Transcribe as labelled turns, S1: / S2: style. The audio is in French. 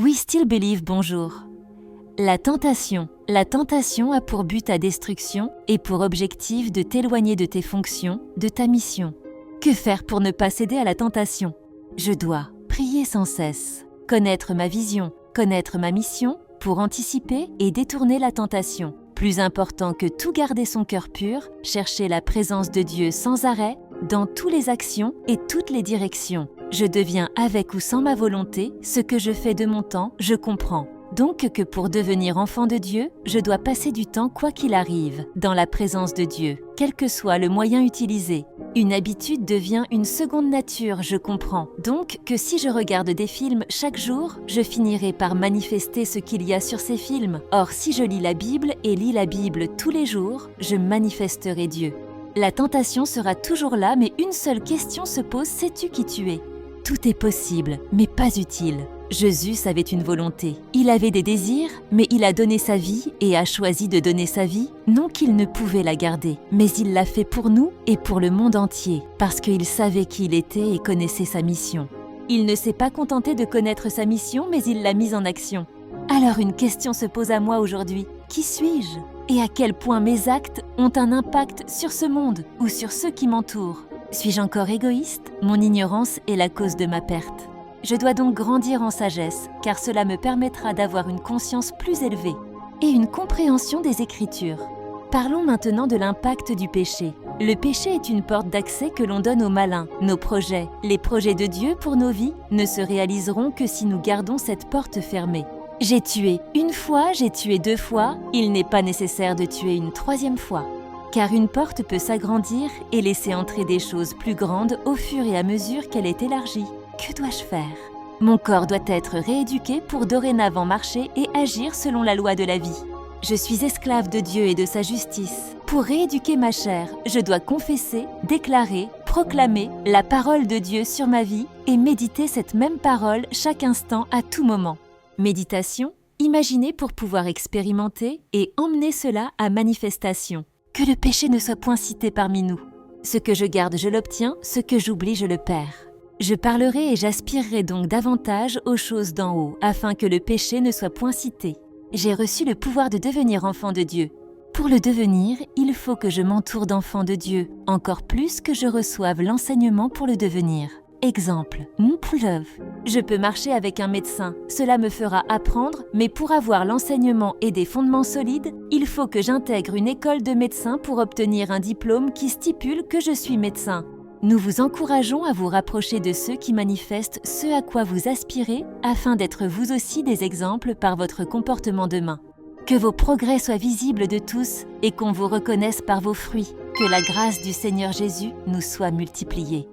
S1: We Still Believe, bonjour. La tentation a pour but ta destruction et pour objectif de t'éloigner de tes fonctions, de ta mission. Que faire pour ne pas céder à la tentation? Je dois prier sans cesse, connaître ma vision, connaître ma mission pour anticiper et détourner la tentation. Plus important que tout garder son cœur pur, chercher la présence de Dieu sans arrêt, dans toutes les actions et toutes les directions. Je deviens avec ou sans ma volonté, ce que je fais de mon temps, je comprends. Donc que pour devenir enfant de Dieu, je dois passer du temps quoi qu'il arrive, dans la présence de Dieu, quel que soit le moyen utilisé. Une habitude devient une seconde nature, je comprends. Donc que si je regarde des films chaque jour, je finirai par manifester ce qu'il y a sur ces films. Or, si je lis la Bible et lis la Bible tous les jours, je manifesterai Dieu. La tentation sera toujours là, mais une seule question se pose, sais-tu qui tu es? Tout est possible, mais pas utile. Jésus avait une volonté. Il avait des désirs, mais il a donné sa vie et a choisi de donner sa vie, non qu'il ne pouvait la garder, mais il l'a fait pour nous et pour le monde entier, parce qu'il savait qui il était et connaissait sa mission. Il ne s'est pas contenté de connaître sa mission, mais il l'a mise en action. Alors une question se pose à moi aujourd'hui. Qui suis-je? Et à quel point mes actes ont un impact sur ce monde ou sur ceux qui m'entourent? Suis-je encore égoïste? Mon ignorance est la cause de ma perte. Je dois donc grandir en sagesse, car cela me permettra d'avoir une conscience plus élevée et une compréhension des Écritures. Parlons maintenant de l'impact du péché. Le péché est une porte d'accès que l'on donne aux malins. Nos projets, les projets de Dieu pour nos vies, ne se réaliseront que si nous gardons cette porte fermée. J'ai tué une fois, j'ai tué 2 fois, il n'est pas nécessaire de tuer une 3e fois. Car une porte peut s'agrandir et laisser entrer des choses plus grandes au fur et à mesure qu'elle est élargie. Que dois-je faire? Mon corps doit être rééduqué pour dorénavant marcher et agir selon la loi de la vie. Je suis esclave de Dieu et de sa justice. Pour rééduquer ma chair, je dois confesser, déclarer, proclamer la parole de Dieu sur ma vie et méditer cette même parole chaque instant à tout moment. Méditation, imaginez pour pouvoir expérimenter et emmener cela à manifestation. Que le péché ne soit point cité parmi nous. Ce que je garde, je l'obtiens, ce que j'oublie, je le perds. Je parlerai et j'aspirerai donc davantage aux choses d'en haut, afin que le péché ne soit point cité. J'ai reçu le pouvoir de devenir enfant de Dieu. Pour le devenir, il faut que je m'entoure d'enfants de Dieu, encore plus que je reçoive l'enseignement pour le devenir. Exemple, mon preuve. Je peux marcher avec un médecin, cela me fera apprendre, mais pour avoir l'enseignement et des fondements solides, il faut que j'intègre une école de médecin pour obtenir un diplôme qui stipule que je suis médecin. Nous vous encourageons à vous rapprocher de ceux qui manifestent ce à quoi vous aspirez afin d'être vous aussi des exemples par votre comportement demain. Que vos progrès soient visibles de tous et qu'on vous reconnaisse par vos fruits. Que la grâce du Seigneur Jésus nous soit multipliée.